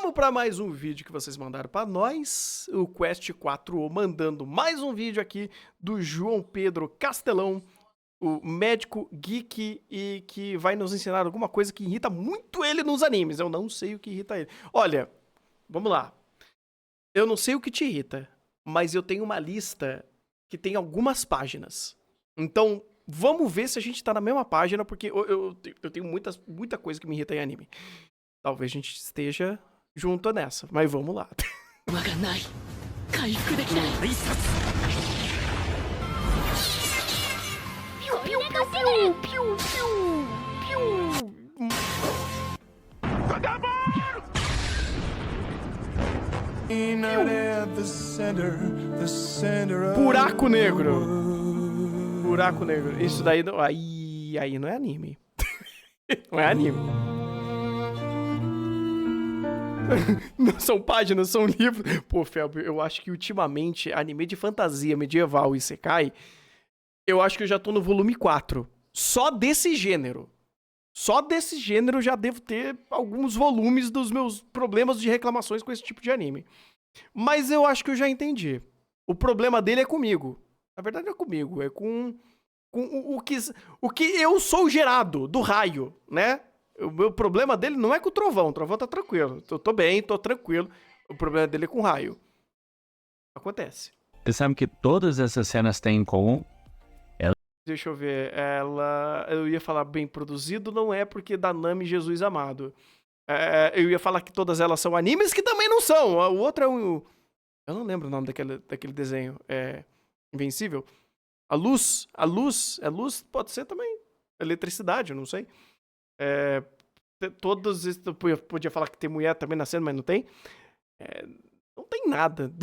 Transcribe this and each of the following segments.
Vamos para mais um vídeo que vocês mandaram para nós. O Quest 4 mandando mais um vídeo aqui do João Pedro Castelão, o médico geek e que vai nos ensinar alguma coisa que irrita muito ele nos animes. Eu não sei o que irrita ele. Olha, vamos lá. Eu não sei o que te irrita, mas eu tenho uma lista que tem algumas páginas. Então, vamos ver se a gente tá na mesma página, porque eu tenho muita coisa que me irrita em anime. Talvez a gente esteja junto nessa, mas vamos lá. Buraco negro. Buraco negro. Isso daí não, aí não é anime. Não é anime. Não são páginas, são livros. Pô, Felber, eu acho que ultimamente anime de fantasia medieval e Isekai, eu acho que eu já tô no volume 4. Só desse gênero. Só desse gênero eu já devo ter alguns volumes dos meus problemas de reclamações com esse tipo de anime. Mas eu acho que eu já entendi. O problema dele é comigo. Na verdade não é comigo, é com o que eu sou gerado do raio, né? O meu problema dele não é com o trovão tá tranquilo. Eu tô bem, tô tranquilo. O problema dele é com o raio. Acontece. Você sabe que todas essas cenas têm em comum? Deixa eu ver. Eu ia falar bem produzido, não é porque da Nami Jesus Amado. Eu ia falar que todas elas são animes, que também não são. O outro é um... Eu não lembro o nome daquele desenho. Invencível. A luz, pode ser também. Eletricidade, eu não sei. Todos... Eu podia falar que tem mulher também na cena, mas não tem. Não tem nada.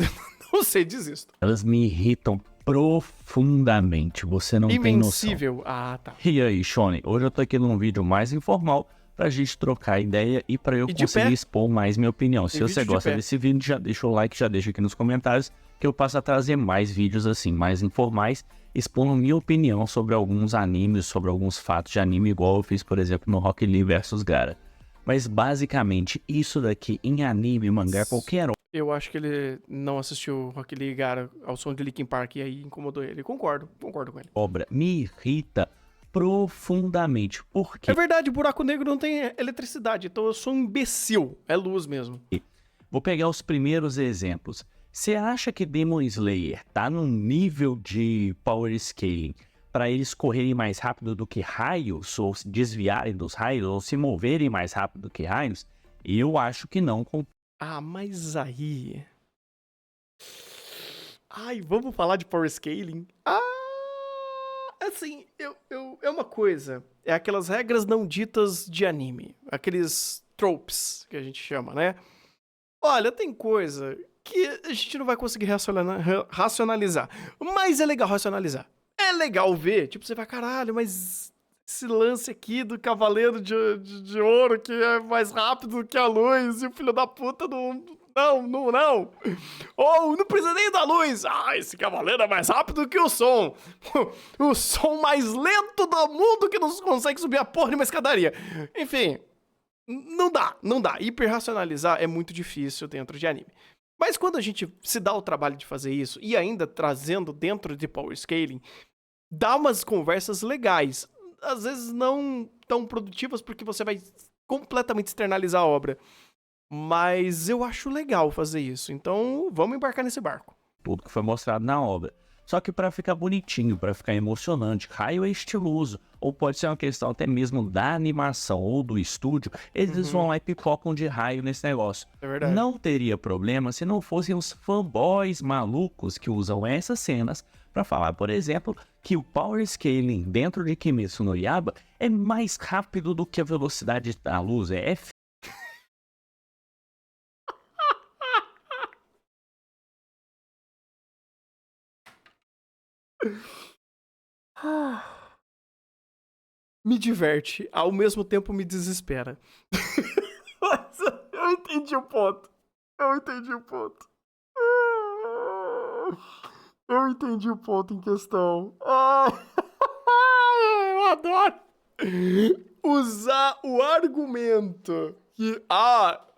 Não sei, desisto. Elas me irritam profundamente, você não tem noção. Invencível. Ah, tá. E aí, Shone, hoje eu tô aqui num vídeo mais informal pra gente trocar ideia e pra eu conseguir expor mais minha opinião. Se você gosta desse vídeo, já deixa o like, já deixa aqui nos comentários, que eu passo a trazer mais vídeos assim, mais informais, expondo minha opinião sobre alguns animes, sobre alguns fatos de anime, igual eu fiz, por exemplo, no Rock Lee vs Gaara. Mas basicamente, isso daqui em anime, mangá, qualquer um. Eu acho que ele não assistiu Rock Lee Gaara ao som de Linkin Park e aí incomodou ele. Concordo com ele. Obra me irrita profundamente. Por quê? É verdade, buraco negro não tem eletricidade, então eu sou um imbecil. É luz mesmo. Vou pegar os primeiros exemplos. Você acha que Demon Slayer tá num nível de power scaling para eles correrem mais rápido do que raios, ou se desviarem dos raios, ou se moverem mais rápido do que raios? Eu acho que não. Ah, mas aí... Ai, vamos falar de power scaling? Assim, é uma coisa. É aquelas regras não ditas de anime. Aqueles tropes que a gente chama, né? Olha, tem coisa que a gente não vai conseguir racionalizar. Mas é legal racionalizar. É legal ver. Tipo, você vai, caralho, mas esse lance aqui do Cavaleiro de Ouro que é mais rápido que a luz e o filho da puta não. Ou não precisa nem da luz. Ah, esse cavaleiro é mais rápido que o som. O som mais lento do mundo que não consegue subir a porra de uma escadaria. Enfim, não dá. Hiperracionalizar é muito difícil dentro de anime. Mas quando a gente se dá o trabalho de fazer isso, e ainda trazendo dentro de power scaling, dá umas conversas legais. Às vezes não tão produtivas, porque você vai completamente externalizar a obra. Mas eu acho legal fazer isso, então vamos embarcar nesse barco. Tudo que foi mostrado na obra. Só que para ficar bonitinho, para ficar emocionante, raio é estiloso. Ou pode ser uma questão até mesmo da animação ou do estúdio, eles vão lá e pipocam de raio nesse negócio. É verdade. Não teria problema se não fossem os fanboys malucos que usam essas cenas para falar, por exemplo, que o power scaling dentro de Kimetsu no Yaiba é mais rápido do que a velocidade da luz, Me diverte, ao mesmo tempo me desespera. Eu entendi o ponto. Eu entendi o ponto em questão. Eu adoro usar o argumento que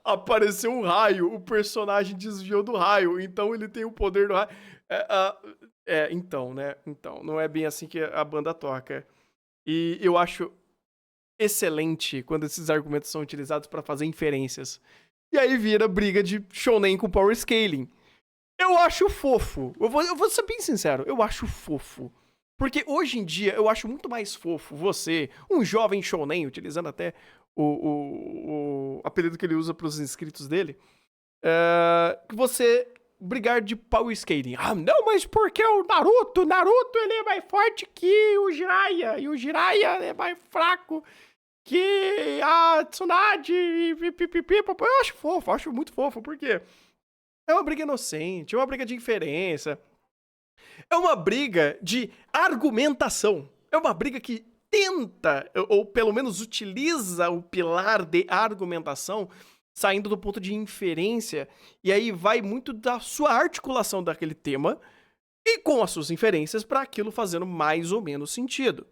Apareceu um raio, o personagem desviou do raio, então ele tem o poder do raio. Então, né? Então, não é bem assim que a banda toca. E eu acho excelente quando esses argumentos são utilizados pra fazer inferências. E aí vira briga de shounen com power scaling. Eu acho fofo. Eu vou ser bem sincero, eu acho fofo. Porque hoje em dia eu acho muito mais fofo você, um jovem shounen, utilizando até o apelido que ele usa pros inscritos dele, que você brigar de power scaling. Ah, não, mas porque o Naruto? Naruto, ele é mais forte que o Jiraiya, e o Jiraiya é mais fraco que a Tsunade, e pipipi. Eu acho fofo, acho muito fofo, porque é uma briga inocente, é uma briga de inferência, é uma briga de argumentação, é uma briga que tenta, ou pelo menos utiliza o pilar de argumentação, saindo do ponto de inferência, e aí vai muito da sua articulação daquele tema, e com as suas inferências para aquilo fazendo mais ou menos sentido.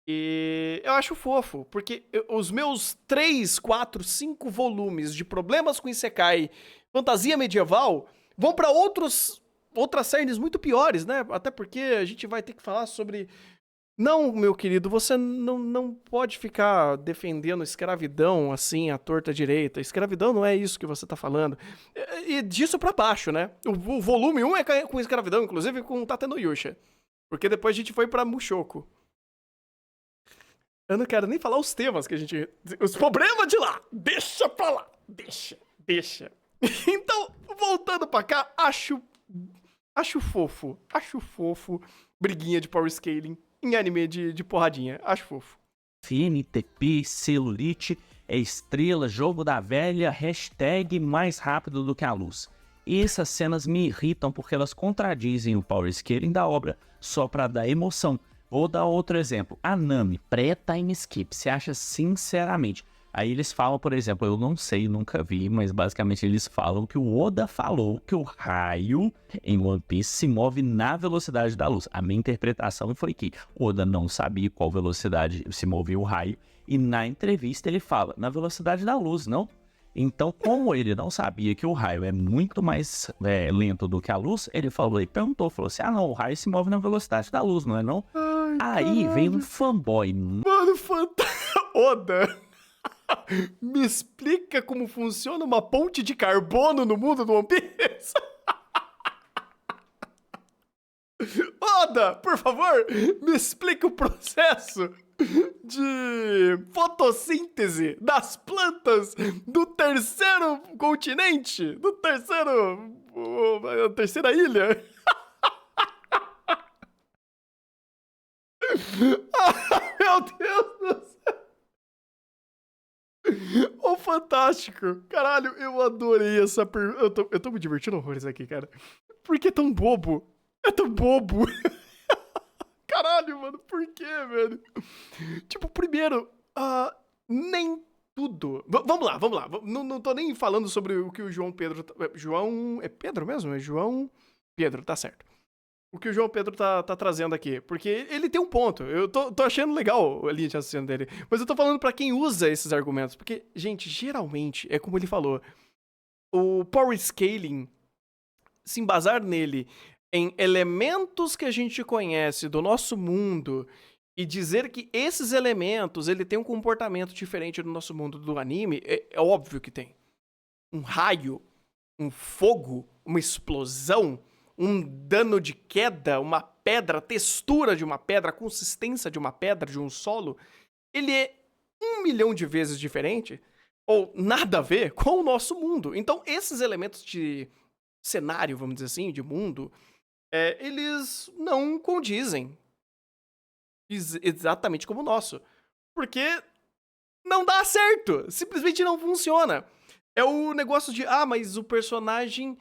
E eu acho fofo, porque os meus 3, 4, 5 volumes de problemas com Isekai, fantasia medieval, vão pra outras séries muito piores, né? Até porque a gente vai ter que falar sobre... Não, meu querido, você não pode ficar defendendo escravidão assim, à torta direita. Escravidão não é isso que você tá falando. E disso pra baixo, né? O volume 1 é com escravidão, inclusive com Tate no Yusha. Porque depois a gente foi pra Mushoku. Eu não quero nem falar os temas que a gente... Os problemas de lá! Deixa pra lá! Deixa. Então, voltando pra cá, acho fofo. Acho fofo briguinha de power scaling em anime de porradinha. Acho fofo. FNTP, celulite, é estrela, jogo da velha, hashtag mais rápido do que a luz. E essas cenas me irritam porque elas contradizem o power scaling da obra, só pra dar emoção. Vou dar outro exemplo. A Nami, pré-time skip, você acha sinceramente? Aí eles falam, por exemplo, eu não sei, nunca vi, mas basicamente eles falam que o Oda falou que o raio em One Piece se move na velocidade da luz. A minha interpretação foi que o Oda não sabia qual velocidade se movia o raio, e na entrevista ele fala, na velocidade da luz, não? Então, como ele não sabia que o raio é muito mais lento do que a luz, ele falou assim, ah não, o raio se move na velocidade da luz, não é não? Ai, aí caralho. vem um fanboy. Mano, Oda, me explica como funciona uma ponte de carbono no mundo do One Piece? Oda, por favor, me explica o processo de fotossíntese das plantas do terceiro continente, a terceira ilha. Meu Deus do céu. Oh, fantástico. Caralho, eu adorei essa pergunta. Eu tô me divertindo horrores aqui, cara. Por que tão bobo? É tão bobo. Caralho, mano, por quê, velho? Tipo, primeiro, nem tudo... Vamos lá. Não tô nem falando sobre o que o João Pedro... João... É Pedro mesmo? É João... Pedro, tá certo. O que o João Pedro tá trazendo aqui. Porque ele tem um ponto. Eu tô achando legal a linha de raciocínio dele. Mas eu tô falando pra quem usa esses argumentos. Porque, gente, geralmente, é como ele falou. O power scaling, se embasar nele em elementos que a gente conhece do nosso mundo e dizer que esses elementos, ele tem um comportamento diferente do nosso mundo do anime, é óbvio que tem. Um raio, um fogo, uma explosão, um dano de queda, uma pedra, a textura de uma pedra, a consistência de uma pedra, de um solo, ele é 1 milhão de vezes diferente, ou nada a ver com o nosso mundo. Então, esses elementos de cenário, vamos dizer assim, de mundo, eles não condizem exatamente como o nosso. Porque não dá certo. Simplesmente não funciona. É o negócio de, mas o personagem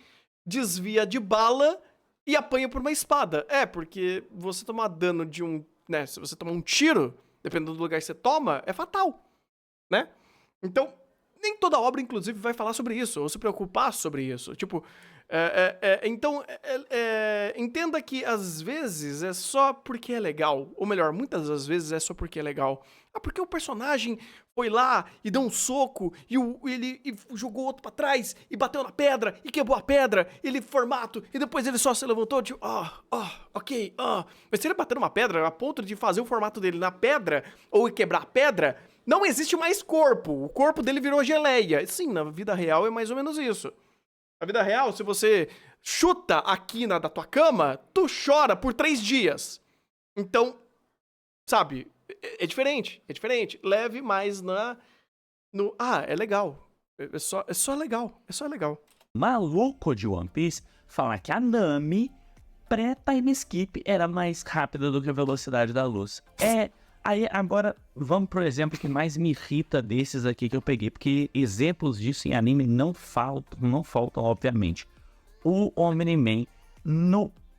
desvia de bala e apanha por uma espada. Porque você tomar dano de né, se você tomar um tiro, dependendo do lugar que você toma, é fatal, né? Então, nem toda obra, inclusive, vai falar sobre isso, ou se preocupar sobre isso. Tipo, então, entenda que às vezes é só porque é legal. Ou melhor, muitas das vezes é só porque é legal. Ah, porque o personagem foi lá e deu um soco e ele jogou outro pra trás e bateu na pedra e quebrou a pedra, ele formato, e depois ele só se levantou, tipo, ok. Mas se ele bater numa pedra a ponto de fazer o formato dele na pedra ou quebrar a pedra, não existe mais corpo. O corpo dele virou geleia. Sim, na vida real é mais ou menos isso. Na vida real, se você chuta a quina da tua cama, tu chora por 3 dias. Então, sabe, é diferente. Leve mais é legal. É só legal. Maluco de One Piece fala que a Nami, pré-time skip, era mais rápida do que a velocidade da luz. Aí agora vamos pro exemplo que mais me irrita desses aqui que eu peguei, porque exemplos disso em anime não faltam, obviamente. O Omni-Man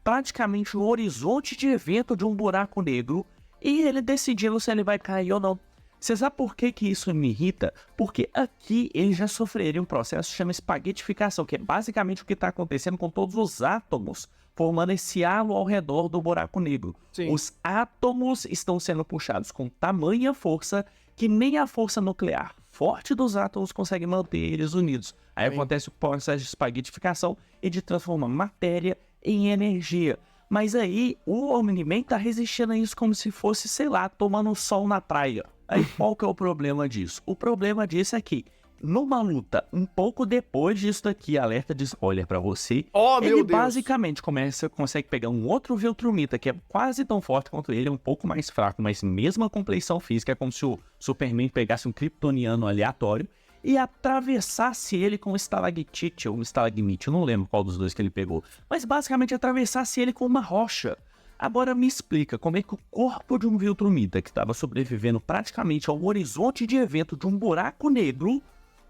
praticamente no horizonte de evento de um buraco negro e ele decidindo se ele vai cair ou não. Você sabe por que isso me irrita? Porque aqui ele já sofreria um processo que chama espaguetificação, que é basicamente o que está acontecendo com todos os átomos formando esse halo ao redor do buraco negro. Sim. Os átomos estão sendo puxados com tamanha força que nem a força nuclear forte dos átomos consegue manter eles unidos. Aí acontece o processo de espaguetificação e de transformar matéria em energia. Mas aí o Omni-Man tá resistindo a isso como se fosse, sei lá, tomando sol na praia. Aí qual que é o problema disso? O problema disso é que numa luta um pouco depois disso daqui, alerta de spoiler pra você, ele basicamente consegue pegar um outro Viltrumita que é quase tão forte quanto ele, um pouco mais fraco, mas mesma compleição física, é como se o Superman pegasse um kryptoniano aleatório e atravessasse ele com um estalactite ou um estalagmite, eu não lembro qual dos dois que ele pegou, mas basicamente atravessasse ele com uma rocha. Agora me explica como é que o corpo de um Viltrumita que estava sobrevivendo praticamente ao horizonte de evento de um buraco negro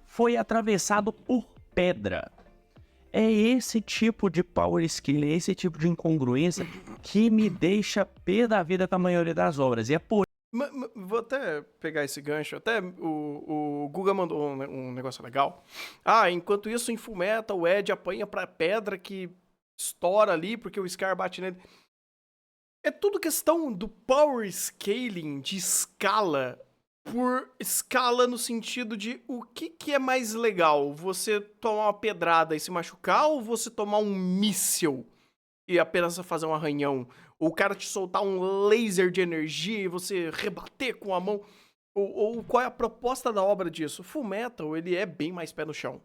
foi atravessado por pedra. É esse tipo de power skill, é esse tipo de incongruência que me deixa pé da vida com a maioria das obras. E é por... Vou até pegar esse gancho. Até o Guga mandou um negócio legal. Enquanto isso, em Fullmetal, o Ed apanha pra pedra que estoura ali porque o Scar bate nele. É tudo questão do power scaling de escala. Por escala no sentido de o que é mais legal? Você tomar uma pedrada e se machucar ou você tomar um míssil e apenas fazer um arranhão? Ou o cara te soltar um laser de energia e você rebater com a mão? Ou qual é a proposta da obra disso? Fullmetal, ele é bem mais pé no chão.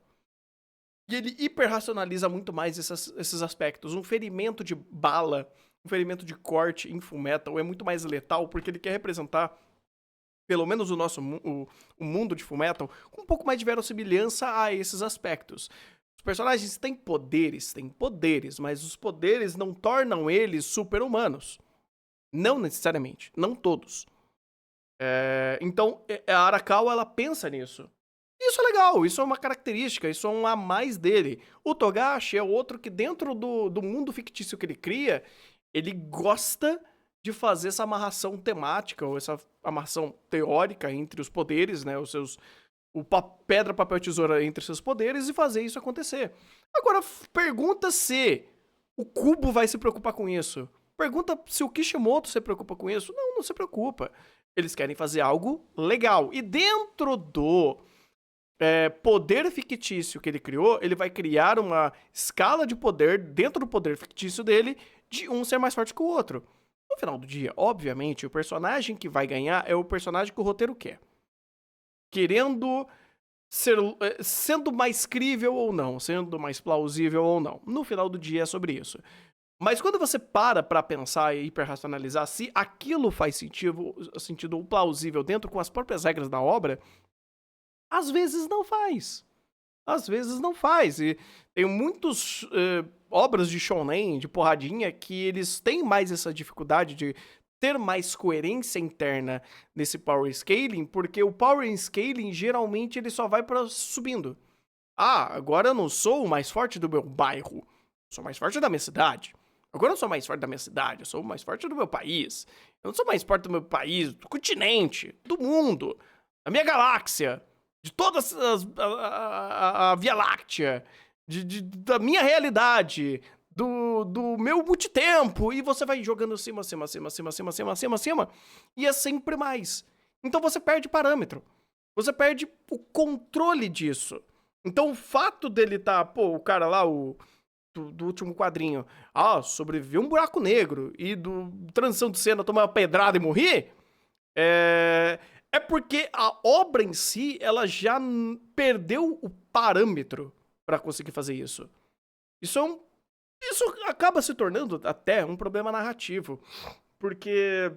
E ele hiperracionaliza muito mais esses aspectos. Um ferimento de bala, um ferimento de corte em Fullmetal é muito mais letal porque ele quer representar pelo menos o mundo de Fullmetal, com um pouco mais de verossimilhança a esses aspectos. Os personagens têm poderes, mas os poderes não tornam eles super-humanos. Não necessariamente, não todos. Então, a Arakawa, ela pensa nisso. Isso é legal, isso é uma característica, isso é um a mais dele. O Togashi é outro que dentro do mundo fictício que ele cria, ele gosta de fazer essa amarração temática, ou essa amarração teórica entre os poderes, né, pedra, papel, tesoura entre seus poderes e fazer isso acontecer. Agora, pergunta se o Kubo vai se preocupar com isso. Pergunta se o Kishimoto se preocupa com isso. Não se preocupa. Eles querem fazer algo legal. E dentro do poder fictício que ele criou, ele vai criar uma escala de poder dentro do poder fictício dele de um ser mais forte que o outro. No final do dia, obviamente, o personagem que vai ganhar é o personagem que o roteiro quer. Querendo sendo mais crível ou não, sendo mais plausível ou não. No final do dia é sobre isso. Mas quando você para pra pensar e hiperracionalizar se aquilo faz sentido ou plausível dentro com as próprias regras da obra, às vezes não faz. E tem muitas obras de shonen, de porradinha, que eles têm mais essa dificuldade de ter mais coerência interna nesse power scaling, porque o power scaling, geralmente, ele só vai subindo. Agora eu não sou o mais forte do meu bairro, sou mais forte da minha cidade. Agora eu não sou mais forte da minha cidade, eu sou mais forte do meu país. Eu não sou mais forte do meu país, do continente, do mundo, da minha galáxia. de toda a Via Láctea, da minha realidade, do meu multitempo, e você vai jogando acima, e é sempre mais. Então você perde parâmetro. Você perde o controle disso. Então o fato dele o cara lá, do último quadrinho, sobreviveu um buraco negro, e do transição de cena tomar uma pedrada e morrer, é porque a obra em si, ela já perdeu o parâmetro pra conseguir fazer isso. Isso acaba se tornando até um problema narrativo, porque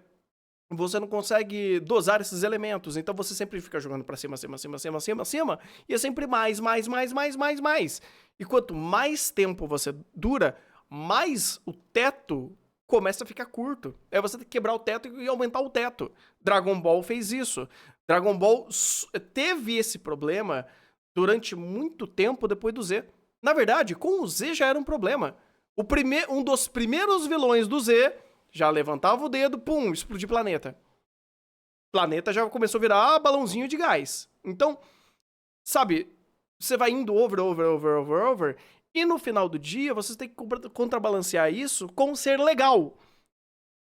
você não consegue dosar esses elementos, então você sempre fica jogando pra cima, e é sempre mais. E quanto mais tempo você dura, mais o teto começa a ficar curto. Aí você tem que quebrar o teto e aumentar o teto. Dragon Ball fez isso. Dragon Ball teve esse problema durante muito tempo depois do Z. Na verdade, com o Z já era um problema. Um dos primeiros vilões do Z já levantava o dedo, pum, explodir planeta. Planeta já começou a virar balãozinho de gás. Então, sabe, você vai indo over, e no final do dia você tem que contrabalancear isso com ser legal.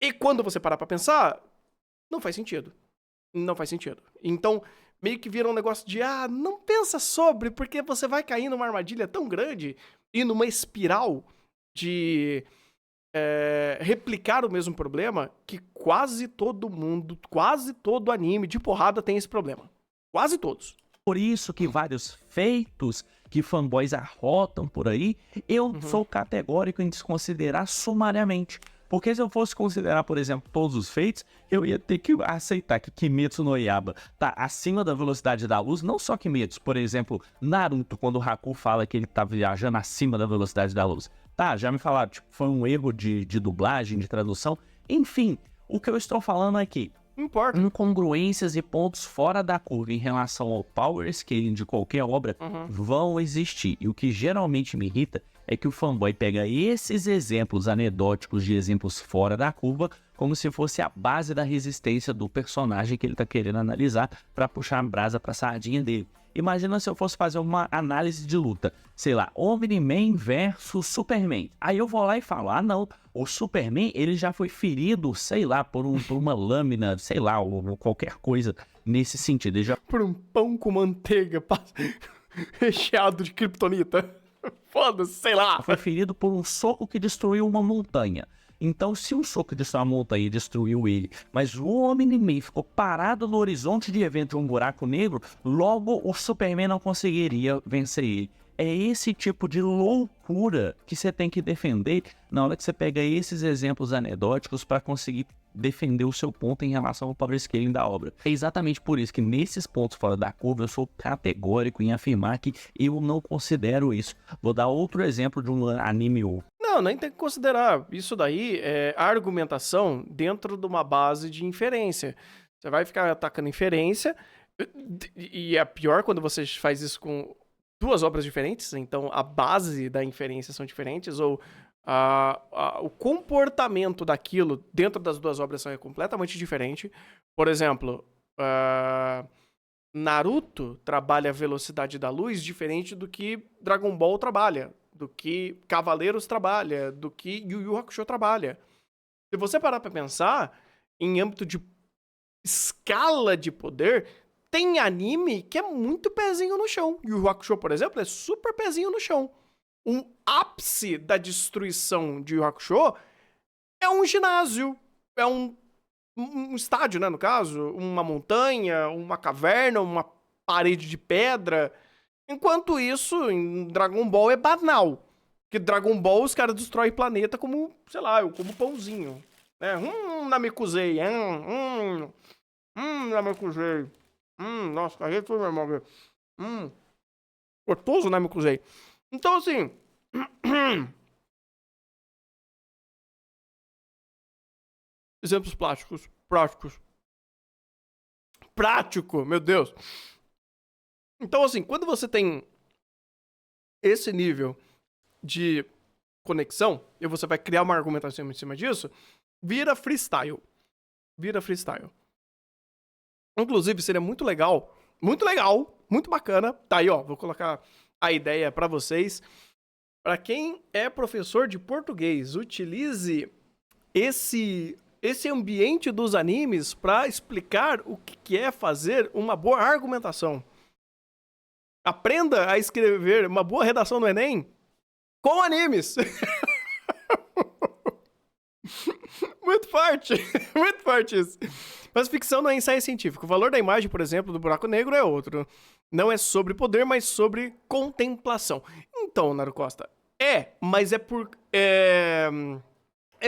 E quando você parar pra pensar, não faz sentido. Não faz sentido. Então, meio que vira um negócio de, não pensa sobre, porque você vai cair numa armadilha tão grande e numa espiral de replicar o mesmo problema, que quase todo anime de porrada tem esse problema. Quase todos. Por isso que vários feitos que fanboys arrotam por aí, eu sou categórico em desconsiderar sumariamente. Porque se eu fosse considerar, por exemplo, todos os feitos, eu ia ter que aceitar que Kimetsu no Yaiba tá acima da velocidade da luz. Não só Kimetsu, por exemplo, Naruto, quando o Haku fala que ele tá viajando acima da velocidade da luz. Tá, já me falaram, foi um erro de dublagem, de tradução. Enfim, o que eu estou falando aqui, incongruências e pontos fora da curva em relação ao power scaling de qualquer obra vão existir. E o que geralmente me irrita é que o fanboy pega esses exemplos anedóticos de exemplos fora da curva como se fosse a base da resistência do personagem que ele tá querendo analisar para puxar a brasa pra sardinha dele. Imagina se eu fosse fazer uma análise de luta, sei lá, Omni-Man versus Superman. Aí eu vou lá e falo, não, o Superman, ele já foi ferido, sei lá, por uma lâmina, sei lá, ou qualquer coisa nesse sentido. Por um pão com manteiga recheado de kryptonita. Foda-se, sei lá. Foi ferido por um soco que destruiu uma montanha. Então, se um soco destruiu a montanha e destruiu ele, mas o Omni-Man ficou parado no horizonte de evento de um buraco negro, logo o Superman não conseguiria vencer ele. É esse tipo de loucura que você tem que defender na hora que você pega esses exemplos anedóticos para conseguir defender o seu ponto em relação ao power scaling da obra. É exatamente por isso que nesses pontos fora da curva eu sou categórico em afirmar que eu não considero isso. Vou dar outro exemplo de um anime Não, nem tem que considerar. Isso daí é argumentação dentro de uma base de inferência. Você vai ficar atacando inferência, e é pior quando você faz isso com duas obras diferentes, então a base da inferência são diferentes, ou o comportamento daquilo dentro das duas obras é completamente diferente. Por exemplo, Naruto trabalha a velocidade da luz diferente do que Dragon Ball trabalha, do que Cavaleiros trabalha, do que Yu Yu Hakusho trabalha. Se você parar pra pensar, em âmbito de escala de poder, tem anime que é muito pezinho no chão. Yu Yu Hakusho, por exemplo, é super pezinho no chão. Um ápice da destruição de Yu Yu Hakusho é um ginásio, é um estádio, né, no caso, uma montanha, uma caverna, uma parede de pedra. Enquanto isso, em Dragon Ball é banal. Porque Dragon Ball os caras destroem planeta como, sei lá, como pãozinho. Né? Namekusei. Namekusei. Nossa, a gente foi memória. Gostoso Namekusei. Então, assim... Exemplos práticos. Prático, meu Deus. Então, assim, quando você tem esse nível de conexão, e você vai criar uma argumentação em cima disso, vira freestyle. Inclusive, seria muito legal muito bacana. Tá aí, ó, vou colocar a ideia pra vocês. Pra quem é professor de português, utilize esse ambiente dos animes pra explicar o que é fazer uma boa argumentação. Aprenda a escrever uma boa redação no Enem com animes. Muito forte, muito forte isso. Mas ficção não é ensaio científico. O valor da imagem, por exemplo, do buraco negro é outro. Não é sobre poder, mas sobre contemplação. Então, Naru Costa, mas é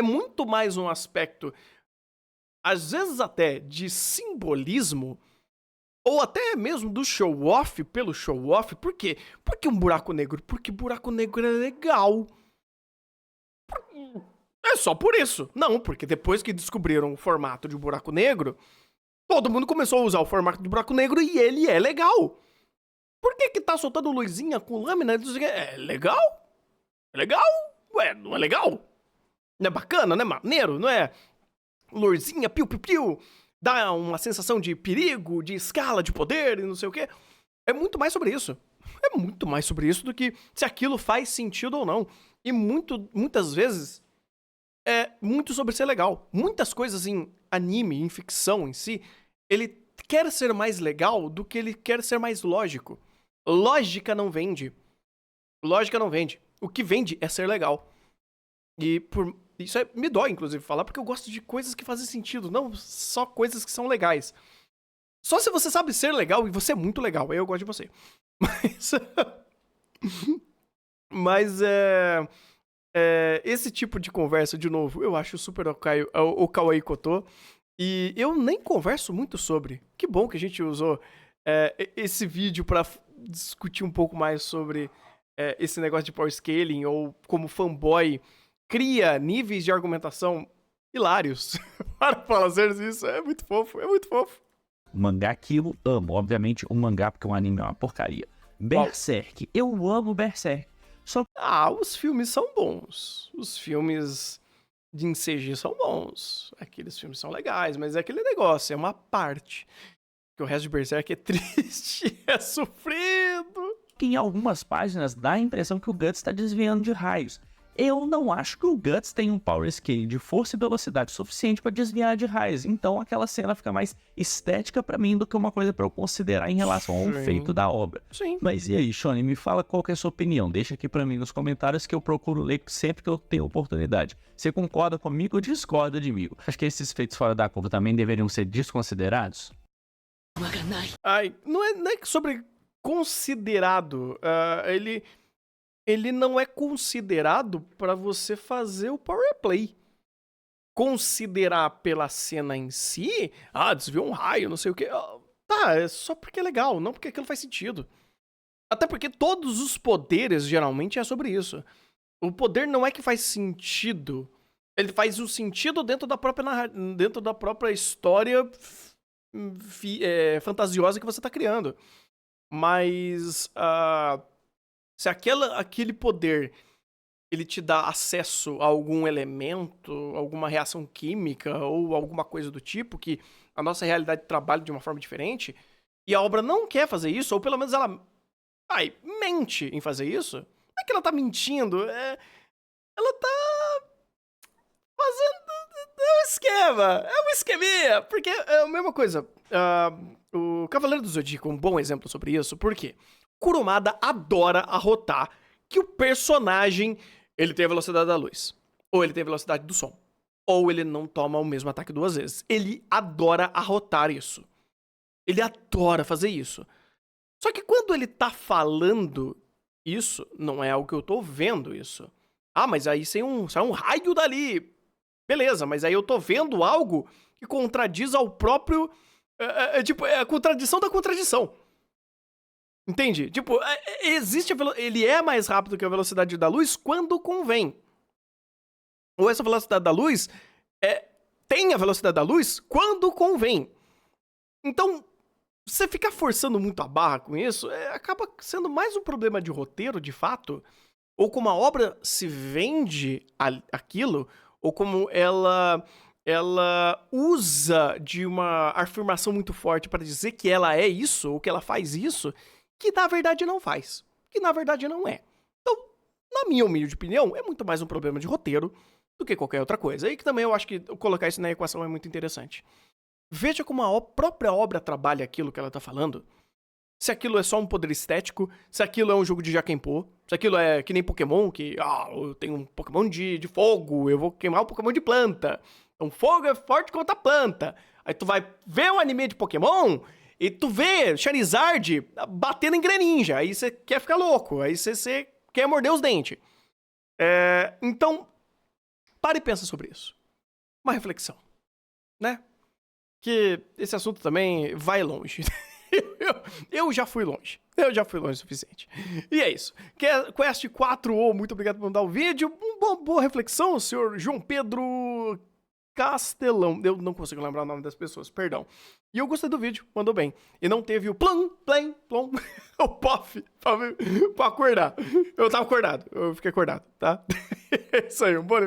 muito mais um aspecto, às vezes até de simbolismo, ou até mesmo do show-off, pelo show-off. Por quê? Porque um buraco negro? Porque buraco negro é legal. É só por isso. Não, porque depois que descobriram o formato de buraco negro, todo mundo começou a usar o formato do buraco negro e ele é legal. Por que tá soltando luzinha com lâmina? É legal? É legal? Ué, não é legal? Não é bacana? Não é maneiro? Não é luzinha, piu-piu-piu? Dá uma sensação de perigo, de escala, de poder e não sei o quê. É muito mais sobre isso. É muito mais sobre isso do que se aquilo faz sentido ou não. E muitas vezes é muito sobre ser legal. Muitas coisas em anime, em ficção em si, ele quer ser mais legal do que ele quer ser mais lógico. Lógica não vende. Lógica não vende. O que vende é ser legal. E isso me dói, inclusive, falar, porque eu gosto de coisas que fazem sentido, não só coisas que são legais. Só se você sabe ser legal, e você é muito legal, aí eu gosto de você. Mas esse tipo de conversa, de novo, eu acho super o Kawaii Koto. E eu nem converso muito sobre. Que bom que a gente usou esse vídeo pra discutir um pouco mais sobre esse negócio de power scaling, ou como fanboy cria níveis de argumentação hilários para fazer isso. É muito fofo, é muito fofo. Mangá que eu amo, obviamente um mangá porque um anime é uma porcaria. Berserk, eu amo Berserk. Os filmes são bons. Os filmes de CG são bons. Aqueles filmes são legais, mas é aquele negócio, é uma parte. Que o resto de Berserk é triste, é sofrido. Em algumas páginas dá a impressão que o Guts está desviando de raios. Eu não acho que o Guts tem um power scaling de força e velocidade suficiente para desviar de raios. Então aquela cena fica mais estética para mim do que uma coisa para eu considerar em relação ao feito da obra. Sim. Mas e aí, Shone, me fala qual que é a sua opinião. Deixa aqui para mim nos comentários que eu procuro ler sempre que eu tenho oportunidade. Você concorda comigo ou discorda de mim? Acho que esses feitos fora da curva também deveriam ser desconsiderados? Não é sobre considerado. Ele não é considerado pra você fazer o power play. Considerar pela cena em si, desviou um raio, não sei o quê. Tá, é só porque é legal, não porque aquilo faz sentido. Até porque todos os poderes, geralmente, é sobre isso. O poder não é que faz sentido. Ele faz o sentido dentro da própria história fantasiosa que você tá criando. Mas se aquele poder ele te dá acesso a algum elemento, alguma reação química ou alguma coisa do tipo, que a nossa realidade trabalha de uma forma diferente, e a obra não quer fazer isso, ou pelo menos ela mente em fazer isso, não é que ela tá mentindo, ela tá fazendo um esquema, é um esqueminha, porque é a mesma coisa. O Cavaleiro do Zodíaco é um bom exemplo sobre isso, por quê? Kurumada adora arrotar que o personagem, ele tem a velocidade da luz, ou ele tem a velocidade do som, ou ele não toma o mesmo ataque 2 vezes. Ele adora arrotar isso. Ele adora fazer isso. Só que quando ele tá falando isso, não é algo que eu tô vendo isso. Mas aí sai um raio dali. Beleza, mas aí eu tô vendo algo que contradiz ao próprio... é a contradição da contradição. Entende? Ele é mais rápido que a velocidade da luz quando convém. Ou essa velocidade da luz tem a velocidade da luz quando convém. Então, você ficar forçando muito a barra com isso, acaba sendo mais um problema de roteiro, de fato, ou como a obra se vende aquilo, ou como ela ela usa de uma afirmação muito forte para dizer que ela é isso, ou que ela faz isso, que na verdade não faz, que na verdade não é. Então, na minha humilde opinião, é muito mais um problema de roteiro do que qualquer outra coisa. E que também eu acho que colocar isso na equação é muito interessante. Veja como a própria obra trabalha aquilo que ela tá falando. Se aquilo é só um poder estético, se aquilo é um jogo de Jakenpô, se aquilo é que nem Pokémon, que eu tenho um Pokémon de fogo, eu vou queimar um Pokémon de planta. Então fogo é forte contra a planta. Aí tu vai ver um anime de Pokémon e tu vê Charizard batendo em Greninja. Aí você quer ficar louco, aí você quer morder os dentes. Então, pare e pensa sobre isso. Uma reflexão, né? Que esse assunto também vai longe. Eu já fui longe. Eu já fui longe o suficiente. E é isso. Quest 4, muito obrigado por mandar o vídeo. Uma boa reflexão, senhor João Pedro Castelão. Eu não consigo lembrar o nome das pessoas, perdão. E eu gostei do vídeo, mandou bem. E não teve o plom, o pof, pra acordar. Eu tava acordado, eu fiquei acordado, tá? É isso aí, um bom